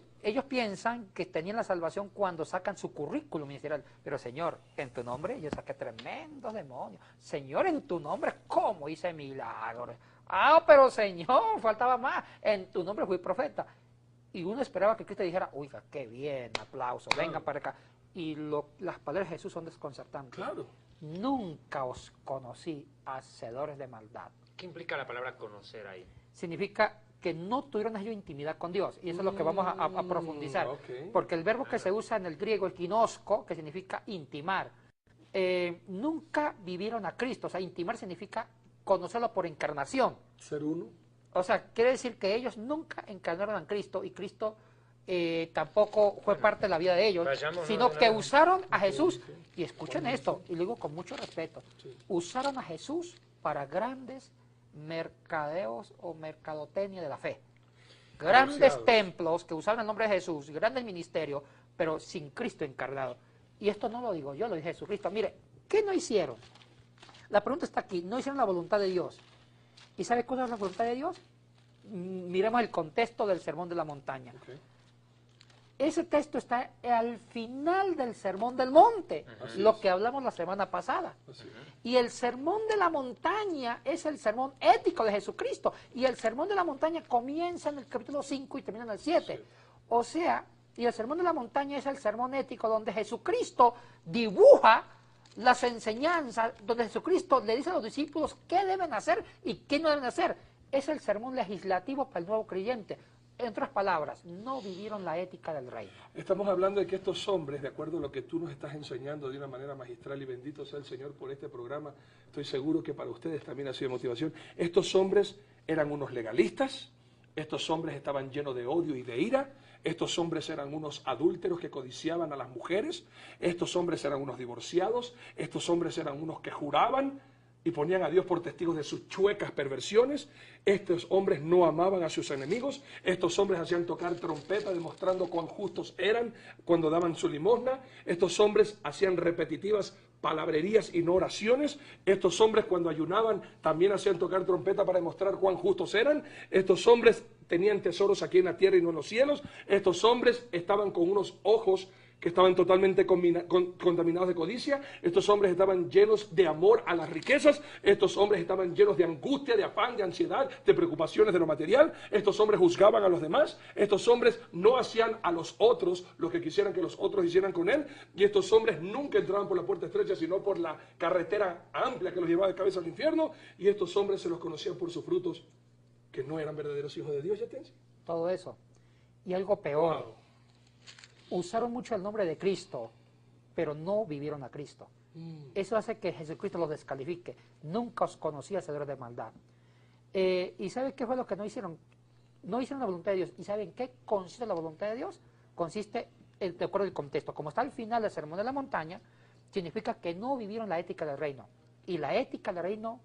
piensan que tenían la salvación cuando sacan su currículum ministerial. Pero Señor, en tu nombre yo saqué tremendos demonios. Señor, en tu nombre, ¿cómo hice milagros? Ah, pero Señor, faltaba más. En tu nombre fui profeta. Y uno esperaba que Cristo dijera, oiga, qué bien, aplauso, venga para acá. Y las palabras de Jesús son desconcertantes.
Claro.
Nunca os conocí, hacedores de maldad.
¿Qué implica la palabra conocer ahí?
Significa que no tuvieron ellos intimidad con Dios. Y eso es lo que vamos a profundizar.
Okay.
Porque el verbo que se usa en el griego es ginosco, que significa intimar. Nunca vivieron a Cristo. O sea, intimar significa conocerlo por encarnación.
Ser uno.
O sea, quiere decir que ellos nunca encarnaron a Cristo y Cristo tampoco fue parte de la vida de ellos, sino que usaron a Jesús. Y escuchen esto, y lo digo con mucho respeto. Usaron a Jesús para grandes mercadeos o mercadotecnia de la fe. Grandes templos que usaban el nombre de Jesús, grandes ministerios, pero sin Cristo encarnado. Y esto no lo digo yo, lo dice Jesucristo. Mire, ¿qué no hicieron? La pregunta está aquí, no hicieron la voluntad de Dios. ¿Y sabe cuál es la voluntad de Dios? Miremos el contexto del Sermón de la Montaña. Okay. Ese texto está al final del Sermón del Monte, lo que hablamos la semana pasada. Y el Sermón de la Montaña es el sermón ético de Jesucristo. Y el Sermón de la Montaña comienza en el capítulo 5 y termina en el 7. Sí. O sea, y el Sermón de la Montaña es el sermón ético donde Jesucristo dibuja las enseñanzas, donde Jesucristo le dice a los discípulos qué deben hacer y qué no deben hacer. Es el sermón legislativo para el nuevo creyente. En otras palabras, no vivieron la ética del reino.
Estamos hablando de que estos hombres, de acuerdo a lo que tú nos estás enseñando de una manera magistral, y bendito sea el Señor por este programa, estoy seguro que para ustedes también ha sido de motivación. Estos hombres eran unos legalistas, estos hombres estaban llenos de odio y de ira, estos hombres eran unos adúlteros que codiciaban a las mujeres, estos hombres eran unos divorciados, estos hombres eran unos que juraban y ponían a Dios por testigos de sus chuecas perversiones. Estos hombres no amaban a sus enemigos. Estos hombres hacían tocar trompeta demostrando cuán justos eran cuando daban su limosna. Estos hombres hacían repetitivas palabrerías y no oraciones. Estos hombres cuando ayunaban también hacían tocar trompeta para demostrar cuán justos eran. Estos hombres tenían tesoros aquí en la tierra y no en los cielos. Estos hombres estaban con unos ojos que estaban totalmente contaminados de codicia. Estos hombres estaban llenos de amor a las riquezas. Estos hombres estaban llenos de angustia, de afán, de ansiedad, de preocupaciones de lo material. Estos hombres juzgaban a los demás. Estos hombres no hacían a los otros lo que quisieran que los otros hicieran con él. Y estos hombres nunca entraban por la puerta estrecha, sino por la carretera amplia que los llevaba de cabeza al infierno. Y estos hombres se los conocían por sus frutos, que no eran verdaderos hijos de Dios. ¿Ya te?
Todo eso. Y algo peor.
Wow.
Usaron mucho el nombre de Cristo, pero no vivieron a Cristo. Eso hace que Jesucristo los descalifique. Nunca os conocí, hacedores de maldad. ¿Y saben qué fue lo que no hicieron? No hicieron la voluntad de Dios. ¿Y saben qué consiste la voluntad de Dios? Consiste, de acuerdo al contexto, como está al final del Sermón de la Montaña, significa que no vivieron la ética del reino. Y la ética del reino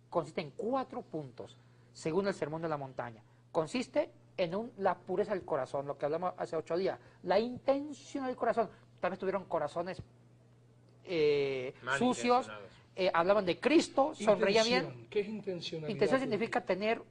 consiste en 4 puntos, según el Sermón de la Montaña. Consiste en la pureza del corazón, lo que hablamos hace 8 días, la intención del corazón. Tal vez tuvieron corazones sucios, hablaban de Cristo, sonreían bien.
¿Qué es intencionalidad?
Intención significa tener,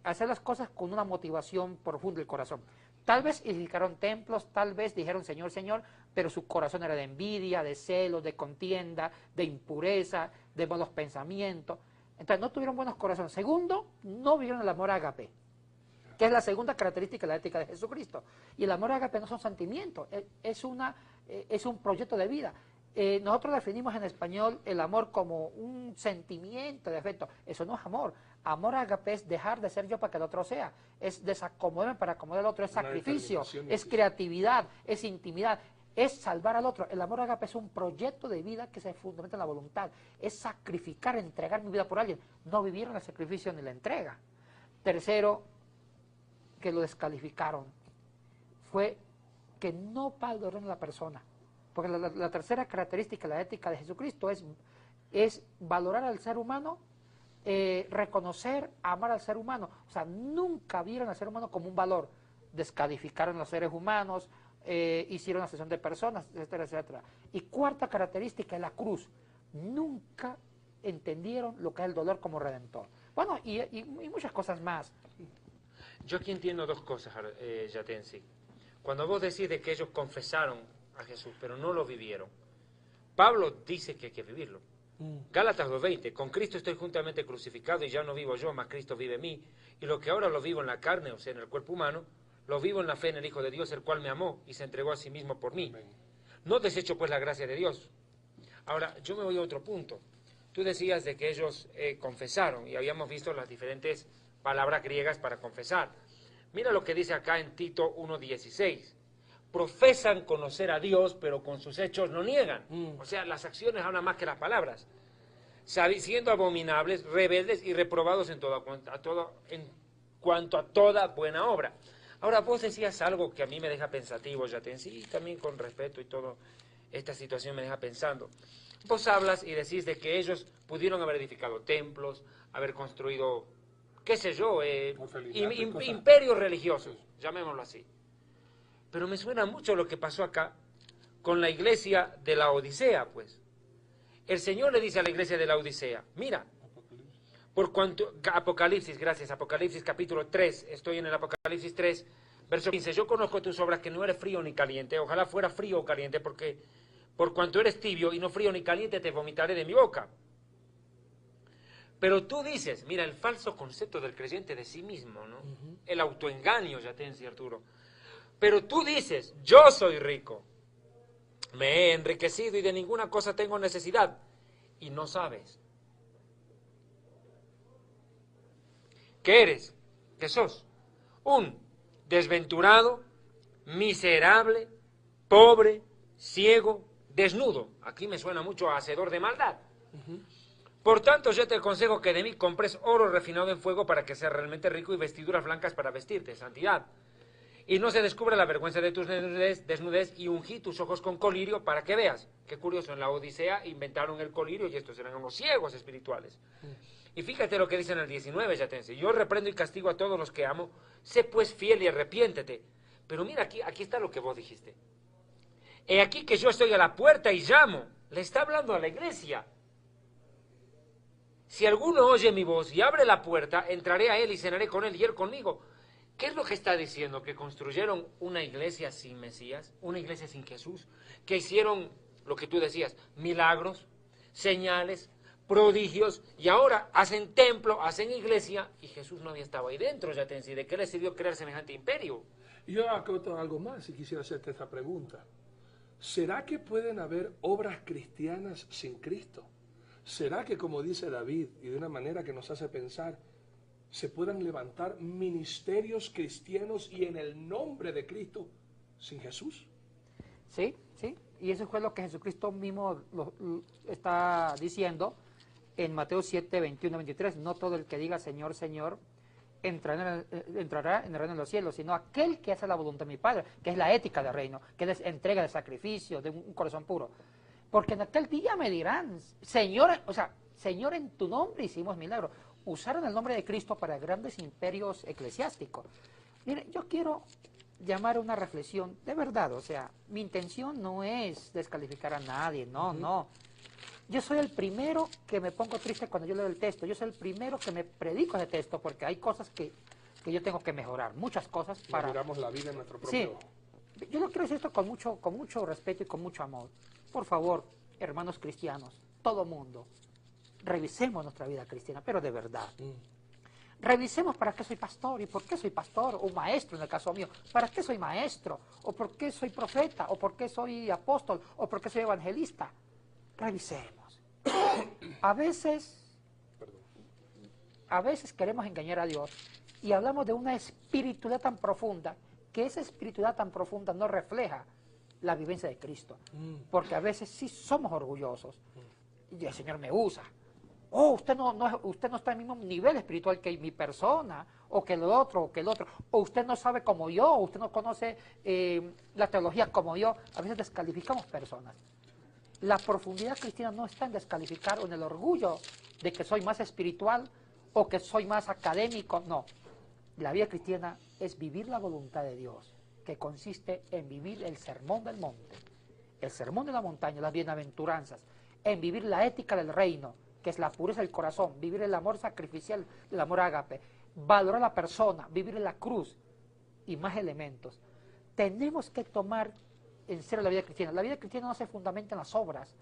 hacer las cosas con una motivación profunda del corazón. Tal vez edificaron templos, tal vez dijeron Señor, Señor, pero su corazón era de envidia, de celos, de contienda, de impureza, de malos pensamientos. Entonces no tuvieron buenos corazones. Segundo, no vivieron el amor ágape, que es la segunda característica de la ética de Jesucristo. Y el amor ágape no son sentimientos, es un proyecto de vida. Nosotros definimos en español el amor como un sentimiento de afecto. Eso no es amor. Amor ágape es dejar de ser yo para que el otro sea. Es desacomodarme para acomodar al otro. Es sacrificio, es creatividad, es intimidad, es salvar al otro. El amor ágape es un proyecto de vida que se fundamenta en la voluntad. Es sacrificar, entregar mi vida por alguien. No vivieron el sacrificio ni la entrega. Tercero, que lo descalificaron, fue que no valoraron a la persona. Porque la tercera característica de la ética de Jesucristo es valorar al ser humano reconocer, amar al ser humano. O sea, nunca vieron al ser humano como un valor. Descalificaron a los seres humanos, hicieron asesión de personas, etcétera, etcétera. Y cuarta característica es la cruz. Nunca entendieron lo que es el dolor como redentor. Bueno, y muchas cosas más.
Yo aquí entiendo dos cosas, Yatensi. Cuando vos decís de que ellos confesaron a Jesús, pero no lo vivieron, Pablo dice que hay que vivirlo. Gálatas 2:20, con Cristo estoy juntamente crucificado y ya no vivo yo, mas Cristo vive en mí. Y lo que ahora lo vivo en la carne, o sea, en el cuerpo humano, lo vivo en la fe en el Hijo de Dios, el cual me amó y se entregó a sí mismo por mí. No desecho pues la gracia de Dios. Ahora, yo me voy a otro punto. Tú decías de que ellos confesaron y habíamos visto las diferentes palabras griegas para confesar. Mira lo que dice acá en Tito 1:16. Profesan conocer a Dios, pero con sus hechos lo niegan. O sea, las acciones hablan más que las palabras. Siendo abominables, rebeldes y reprobados en cuanto a toda buena obra. Ahora, vos decías algo que a mí me deja pensativo, Yatensi, y también con respeto y todo, esta situación me deja pensando. Vos hablas y decís de que ellos pudieron haber edificado templos, haber construido, qué sé yo, imperios religiosos, llamémoslo así. Pero me suena mucho lo que pasó acá con la iglesia de la Odisea, pues. El Señor le dice a la iglesia de la Odisea, mira, por cuanto, Apocalipsis, gracias, Apocalipsis capítulo 3, estoy en el Apocalipsis 3, verso 15, yo conozco tus obras que no eres frío ni caliente, ojalá fuera frío o caliente, porque por cuanto eres tibio y no frío ni caliente te vomitaré de mi boca. Pero tú dices, mira, el falso concepto del creyente de sí mismo, ¿no? El autoengaño, Yatensi, Arturo. Pero tú dices, yo soy rico, me he enriquecido y de ninguna cosa tengo necesidad. Y no sabes. ¿Qué eres? ¿Qué sos? Un desventurado, miserable, pobre, ciego, desnudo. Aquí me suena mucho a hacedor de maldad. Por tanto, yo te aconsejo que de mí compres oro refinado en fuego para que seas realmente rico y vestiduras blancas para vestirte, santidad. Y no se descubra la vergüenza de tu desnudez y ungí tus ojos con colirio para que veas. Qué curioso, en la Odisea inventaron el colirio y estos eran unos ciegos espirituales. Y fíjate lo que dice en el 19, Yatensi. Yo reprendo y castigo a todos los que amo. Sé pues fiel y arrepiéntete. Pero mira, aquí está lo que vos dijiste. He aquí que yo estoy a la puerta y llamo. Le está hablando a la iglesia. Si alguno oye mi voz y abre la puerta, entraré a él y cenaré con él y él conmigo. ¿Qué es lo que está diciendo? Que construyeron una iglesia sin Mesías, una iglesia sin Jesús, que hicieron lo que tú decías, milagros, señales, prodigios, y ahora hacen templo, hacen iglesia, y Jesús no había estado ahí dentro, Yatensi. ¿De qué les sirvió crear semejante imperio?
Yo acoto algo más y quisiera hacerte esta pregunta. ¿Será que pueden haber obras cristianas sin Cristo? ¿Será que, como dice David, y de una manera que nos hace pensar, se puedan levantar ministerios cristianos y en el nombre de Cristo sin Jesús?
Sí, sí, y eso fue lo que Jesucristo mismo está diciendo en Mateo 7, 21, 23. No todo el que diga Señor, Señor, entrará en el reino de los cielos, sino aquel que hace la voluntad de mi Padre, que es la ética del reino, que es entrega de sacrificio, de un corazón puro. Porque en aquel día me dirán, Señor, o sea, Señor, en tu nombre hicimos milagros. Usaron el nombre de Cristo para grandes imperios eclesiásticos. Mire, yo quiero llamar a una reflexión, de verdad, o sea, mi intención no es descalificar a nadie, no, no. Yo soy el primero que me pongo triste cuando yo leo el texto, yo soy el primero que me predico ese texto, porque hay cosas que yo tengo que mejorar, muchas cosas para...
Miramos la vida en nuestro propio...
Sí, yo no quiero decir esto con mucho respeto y con mucho amor. Por favor, hermanos cristianos, todo mundo, revisemos nuestra vida cristiana, pero de verdad. Revisemos para qué soy pastor y por qué soy pastor, o maestro en el caso mío, para qué soy maestro, o por qué soy profeta, o por qué soy apóstol, o por qué soy evangelista. Revisemos. A veces queremos engañar a Dios y hablamos de una espiritualidad tan profunda, que esa espiritualidad tan profunda no refleja la vivencia de Cristo. Porque a veces sí somos orgullosos. Y el Señor me usa. Oh, usted no está en el mismo nivel espiritual que mi persona, o que el otro, o usted no sabe como yo, o usted no conoce la teología como yo. A veces descalificamos personas. La profundidad cristiana no está en descalificar o en el orgullo de que soy más espiritual o que soy más académico, no. La vida cristiana es vivir la voluntad de Dios, que consiste en vivir el sermón del monte, el sermón de la montaña, las bienaventuranzas, en vivir la ética del reino, que es la pureza del corazón, vivir el amor sacrificial, el amor ágape, valorar a la persona, vivir la cruz y más elementos. Tenemos que tomar en serio la vida cristiana. La vida cristiana no se fundamenta en las obras,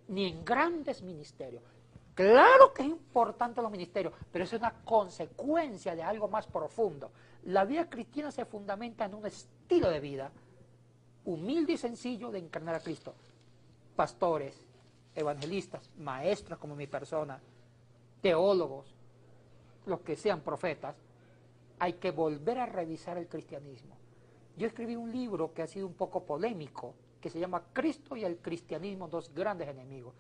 ni en grandes ministerios. Claro que es importante los ministerios, pero es una consecuencia de algo más profundo. La vida cristiana se fundamenta en un estilo de vida humilde y sencillo de encarnar a Cristo. Pastores, evangelistas, maestros como mi persona, teólogos, los que sean profetas, hay que volver a revisar el cristianismo. Yo escribí un libro que ha sido un poco polémico, que se llama Cristo y el cristianismo, dos grandes enemigos,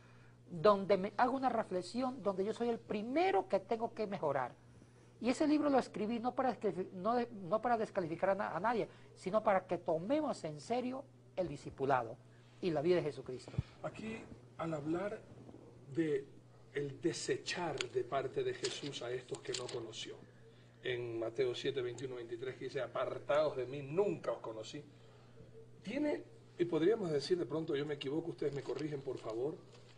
donde me hago una reflexión donde yo soy el primero que tengo que mejorar. Y ese libro lo escribí no para descalificar a nadie, sino para que tomemos en serio el discipulado y la vida de Jesucristo.
Aquí, al hablar de el desechar de parte de Jesús a estos que no conoció, en Mateo 7, 21, 23, que dice, apartados de mí, nunca os conocí, tiene, y podríamos decir, de pronto yo me equivoco, ustedes me corrigen por favor,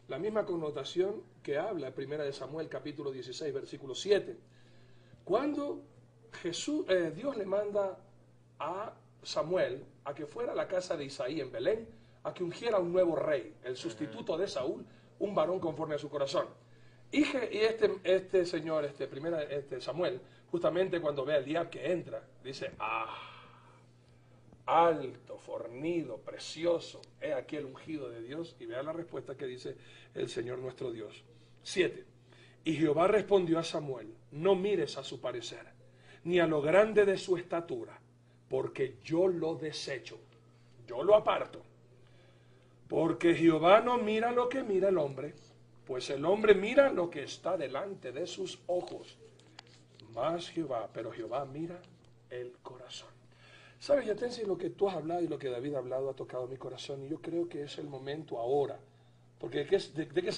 la misma connotación que habla en 1 Samuel capítulo 16, versículo 7, cuando Dios le manda a Samuel a que fuera a la casa de Isaí en Belén, a que ungiera un nuevo rey, el sustituto de Saúl, un varón conforme a su corazón. Y este señor, Samuel, justamente cuando ve al diablo que entra, dice, alto, fornido, precioso, he aquí el ungido de Dios, y vea la respuesta que dice el Señor nuestro Dios. 7. Y Jehová respondió a Samuel, no mires a su parecer, ni a lo grande de su estatura, porque yo lo desecho, yo lo aparto. Porque Jehová no mira lo que mira el hombre, pues el hombre mira lo que está delante de sus ojos. Pero Jehová mira el corazón. ¿Sabes, Yatensi, lo que tú has hablado y lo que David ha hablado ha tocado mi corazón? Y yo creo que es el momento ahora. Porque ¿qué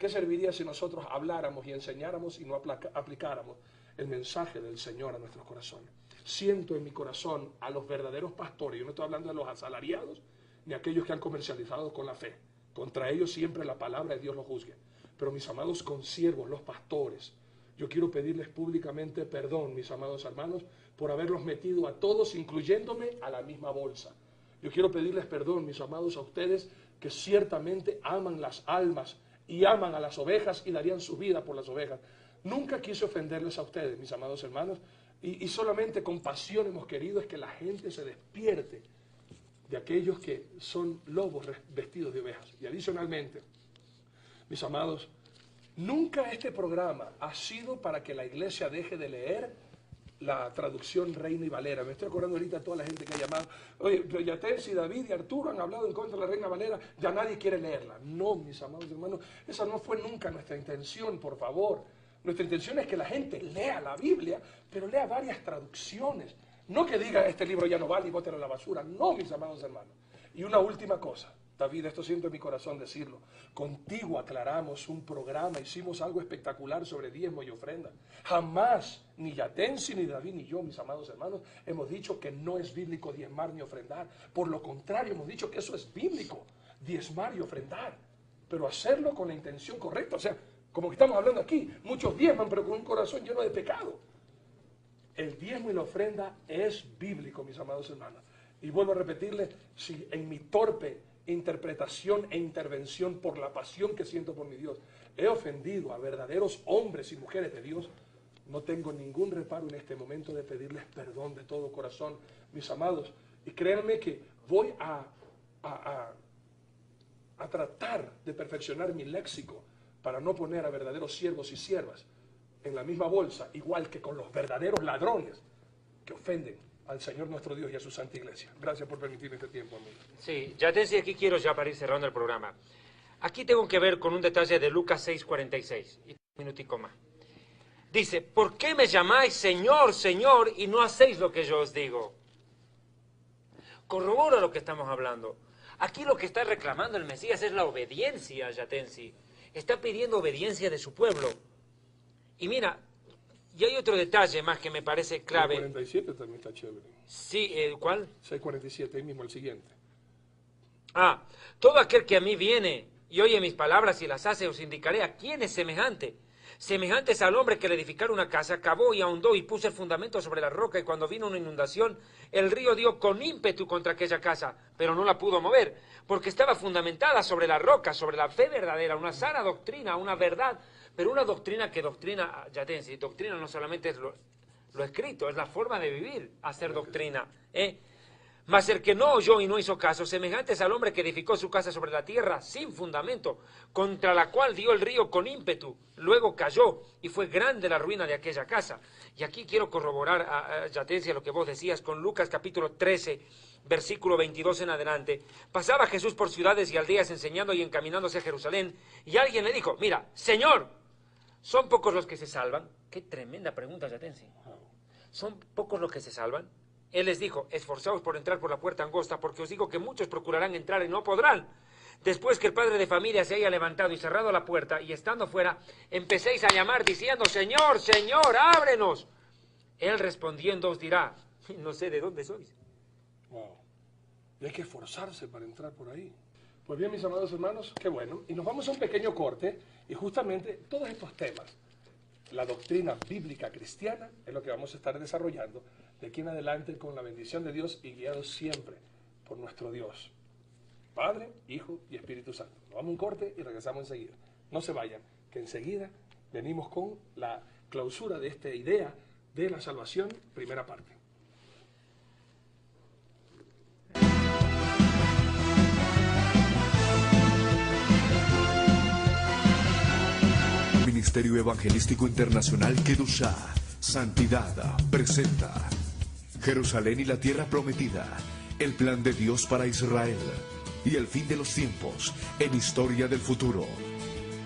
serviría si nosotros habláramos y enseñáramos y no aplicáramos el mensaje del Señor a nuestros corazones? Siento en mi corazón a los verdaderos pastores, yo no estoy hablando de los asalariados, ni aquellos que han comercializado con la fe. Contra ellos siempre la palabra de Dios los juzgue. Pero mis amados consiervos, los pastores, yo quiero pedirles públicamente perdón, mis amados hermanos, por haberlos metido a todos, incluyéndome, a la misma bolsa. Yo quiero pedirles perdón, mis amados, a ustedes que ciertamente aman las almas y aman a las ovejas y darían su vida por las ovejas. Nunca quise ofenderles a ustedes, mis amados hermanos, y solamente con pasión hemos querido es que la gente se despierte de aquellos que son lobos vestidos de ovejas. Y adicionalmente, mis amados, nunca este programa ha sido para que la iglesia deje de leer la traducción Reina y Valera. Me estoy acordando ahorita de toda la gente que ha llamado. Oye, Yatensi, David y Arturo han hablado en contra de la Reina Valera, ya nadie quiere leerla. No, mis amados hermanos, esa no fue nunca nuestra intención, por favor. Nuestra intención es que la gente lea la Biblia, pero lea varias traducciones. No que diga, este libro ya no vale y bótelo a la basura. No, mis amados hermanos. Y una última cosa. David, esto siento en mi corazón decirlo. Contigo aclaramos un programa, hicimos algo espectacular sobre diezmo y ofrenda. Jamás, ni Yatensi, ni David, ni yo, mis amados hermanos, hemos dicho que no es bíblico diezmar ni ofrendar. Por lo contrario, hemos dicho que eso es bíblico, diezmar y ofrendar. Pero hacerlo con la intención correcta. O sea, como que estamos hablando aquí, muchos diezman, pero con un corazón lleno de pecado. El diezmo y la ofrenda es bíblico, mis amados hermanos. Y vuelvo a repetirles, si en mi torpe interpretación e intervención por la pasión que siento por mi Dios, he ofendido a verdaderos hombres y mujeres de Dios, no tengo ningún reparo en este momento de pedirles perdón de todo corazón, mis amados. Y créanme que voy a tratar de perfeccionar mi léxico para no poner a verdaderos siervos y siervas en la misma bolsa, igual que con los verdaderos ladrones que ofenden al Señor nuestro Dios y a su Santa Iglesia. Gracias por permitirme este tiempo, amigo.
Sí, Yatensi, aquí quiero ya para ir cerrando el programa. Aquí tengo que ver con un detalle de Lucas 6:46, y un minutico más. Dice, ¿por qué me llamáis Señor, Señor, y no hacéis lo que yo os digo? Corrobora lo que estamos hablando. Aquí lo que está reclamando el Mesías es la obediencia, Yatensi. Está pidiendo obediencia de su pueblo. Y mira, y hay otro detalle más que me parece clave.
47 también está chévere.
Sí, ¿cuál?
6:47, ahí mismo el siguiente.
Ah, todo aquel que a mí viene y oye mis palabras y las hace, os indicaré a quién es semejante. Semejante es al hombre que al edificar una casa, cavó y ahondó y puso el fundamento sobre la roca, y cuando vino una inundación, el río dio con ímpetu contra aquella casa, pero no la pudo mover, porque estaba fundamentada sobre la roca, sobre la fe verdadera, una sana doctrina, una verdad, pero una doctrina que doctrina, Yatensi, doctrina no solamente es lo escrito, es la forma de vivir, hacer doctrina, Mas el que no oyó y no hizo caso, semejante es al hombre que edificó su casa sobre la tierra sin fundamento, contra la cual dio el río con ímpetu, luego cayó y fue grande la ruina de aquella casa. Y aquí quiero corroborar, Yatensi, lo que vos decías con Lucas capítulo 13, versículo 22 en adelante. Pasaba Jesús por ciudades y aldeas enseñando y encaminándose a Jerusalén, y alguien le dijo, mira, Señor, ¿son pocos los que se salvan? Qué tremenda pregunta, Yatensi. ¿Son pocos los que se salvan? Él les dijo, esforzaos por entrar por la puerta angosta, porque os digo que muchos procurarán entrar y no podrán. Después que el padre de familia se haya levantado y cerrado la puerta, y estando fuera, empecéis a llamar diciendo, Señor, Señor, ábrenos. Él respondiendo os dirá, no sé de dónde sois.
Wow. Y hay que esforzarse para entrar por ahí. Pues bien, mis amados hermanos, qué bueno. Y nos vamos a un pequeño corte, y justamente todos estos temas, la doctrina bíblica cristiana, es lo que vamos a estar desarrollando de aquí en adelante con la bendición de Dios y guiados siempre por nuestro Dios, Padre, Hijo y Espíritu Santo. Nos vamos a un corte y regresamos enseguida. No se vayan, que enseguida venimos con la clausura de esta idea de la salvación, primera parte.
Ministerio Evangelístico Internacional Kedushá, Santidad, presenta Jerusalén y la Tierra Prometida, el plan de Dios para Israel y el fin de los tiempos en Historia del Futuro.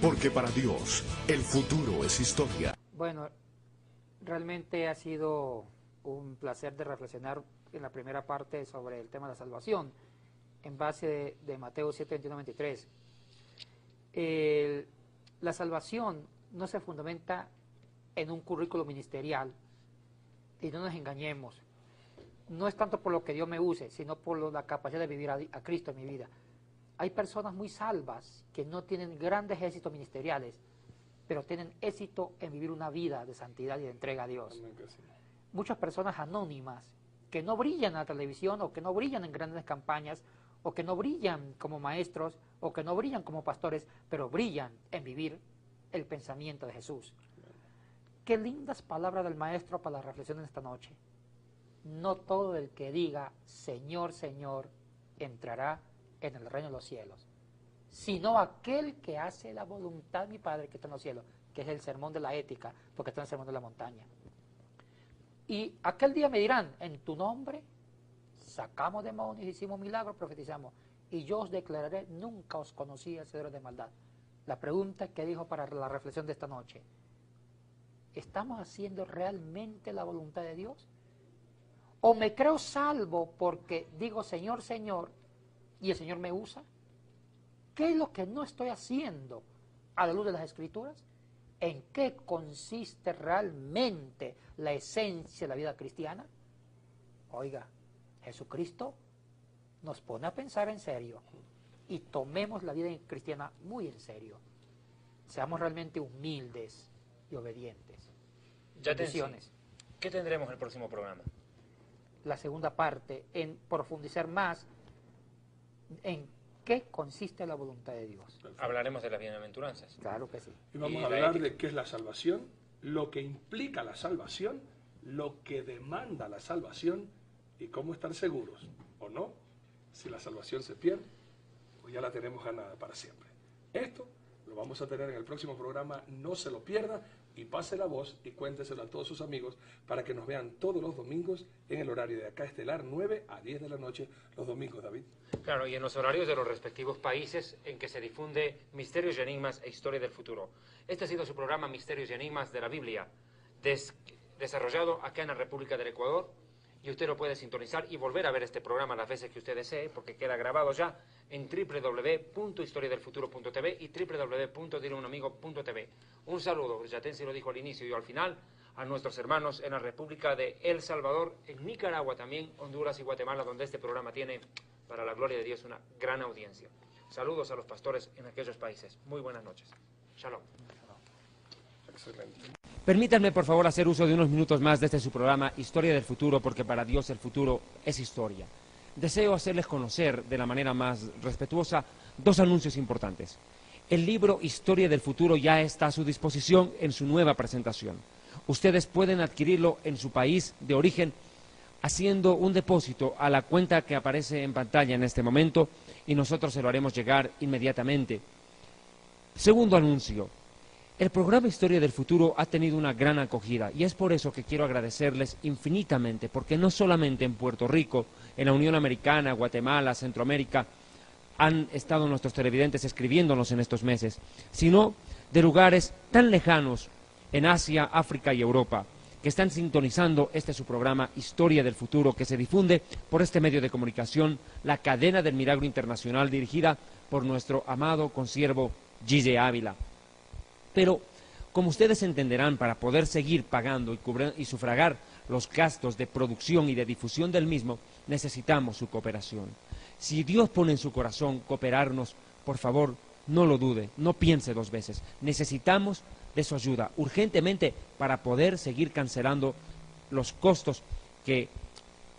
Porque para Dios, el futuro es historia.
Bueno, realmente ha sido un placer de reflexionar en la primera parte sobre el tema de la salvación, en base de Mateo 7, 21, 23. La salvación no se fundamenta en un currículo ministerial, y no nos engañemos. No es tanto por lo que Dios me use, sino por la capacidad de vivir a Cristo en mi vida. Hay personas muy salvas que no tienen grandes éxitos ministeriales, pero tienen éxito en vivir una vida de santidad y de entrega a Dios. Muchas personas anónimas que no brillan en la televisión, o que no brillan en grandes campañas, o que no brillan como maestros, o que no brillan como pastores, pero brillan en vivir el pensamiento de Jesús. Qué lindas palabras del Maestro para la reflexión en esta noche. No todo el que diga, Señor, Señor, entrará en el reino de los cielos, sino aquel que hace la voluntad de mi Padre que está en los cielos, que es el sermón de la ética, porque está en el sermón de la montaña. Y aquel día me dirán, en tu nombre sacamos demonios, hicimos milagros, profetizamos, y yo os declararé, nunca os conocí, hacedores de maldad. La pregunta que dijo para la reflexión de esta noche, ¿estamos haciendo realmente la voluntad de Dios? ¿O me creo salvo porque digo Señor, Señor, y el Señor me usa? ¿Qué es lo que no estoy haciendo a la luz de las Escrituras? ¿En qué consiste realmente la esencia de la vida cristiana? Oiga, Jesucristo nos pone a pensar en serio, y tomemos la vida cristiana muy en serio. Seamos realmente humildes y obedientes.
Yatensi, ¿qué tendremos en el próximo programa?
La segunda parte, en profundizar más en qué consiste la voluntad de Dios.
Hablaremos de las bienaventuranzas.
Claro que sí.
Y vamos a hablar de qué es la salvación, lo que implica la salvación, lo que demanda la salvación y cómo estar seguros, o no, si la salvación se pierde, pues ya la tenemos ganada para siempre. Esto lo vamos a tener en el próximo programa, no se lo pierda, y pase la voz y cuénteselo a todos sus amigos para que nos vean todos los domingos en el horario de acá estelar, 9 a 10 de la noche, los domingos, David.
Claro, y en los horarios de los respectivos países en que se difunde Misterios y Enigmas e Historia del Futuro. Este ha sido su programa Misterios y Enigmas de la Biblia, desarrollado acá en la República del Ecuador Y usted lo puede sintonizar y volver a ver este programa las veces que usted desee, porque queda grabado ya en www.historiadelfuturo.tv y www.dileunoamigo.tv. Un saludo, Yatensi lo dijo al inicio y al final, a nuestros hermanos en la República de El Salvador, en Nicaragua también, Honduras y Guatemala, donde este programa tiene, para la gloria de Dios, una gran audiencia. Saludos a los pastores en aquellos países. Muy buenas noches. Shalom.
Excelente.
Permítanme, por favor, hacer uso de unos minutos más de este su programa Historia del Futuro, porque para Dios el futuro es historia. Deseo hacerles conocer de la manera más respetuosa dos anuncios importantes. El libro Historia del Futuro ya está a su disposición en su nueva presentación. Ustedes pueden adquirirlo en su país de origen haciendo un depósito a la cuenta que aparece en pantalla en este momento y nosotros se lo haremos llegar inmediatamente. Segundo anuncio. El programa Historia del Futuro ha tenido una gran acogida y es por eso que quiero agradecerles infinitamente, porque no solamente en Puerto Rico, en la Unión Americana, Guatemala, Centroamérica, han estado nuestros televidentes escribiéndonos en estos meses, sino de lugares tan lejanos en Asia, África y Europa, que están sintonizando este su programa Historia del Futuro, que se difunde por este medio de comunicación, la cadena del Milagro Internacional, dirigida por nuestro amado consiervo Gille Ávila. Pero, como ustedes entenderán, para poder seguir pagando y sufragar los gastos de producción y de difusión del mismo, necesitamos su cooperación. Si Dios pone en su corazón cooperarnos, por favor, no lo dude, no piense dos veces. Necesitamos de su ayuda urgentemente para poder seguir cancelando los costos que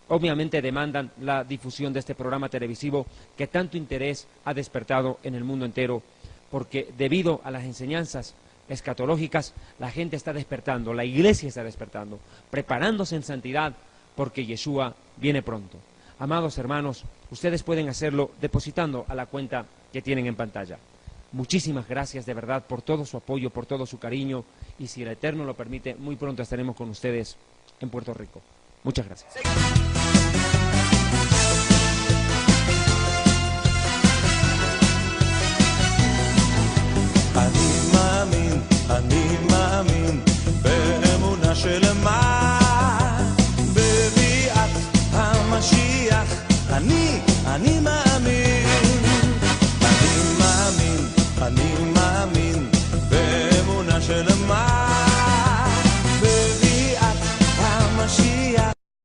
obviamente demandan la difusión de este programa televisivo que tanto interés ha despertado en el mundo entero, porque debido a las enseñanzas escatológicas, la gente está despertando, la iglesia está despertando, preparándose en santidad, porque Yeshua viene pronto. Amados hermanos, ustedes pueden hacerlo depositando a la cuenta que tienen en pantalla. Muchísimas gracias de verdad por todo su apoyo, por todo su cariño, y si el Eterno lo permite, muy pronto estaremos con ustedes en Puerto Rico. Muchas gracias.
אני מאמין באמונה שלמה בביאת המשיח אני מאמין אני מאמין באמונה שלמה בביאת המשיח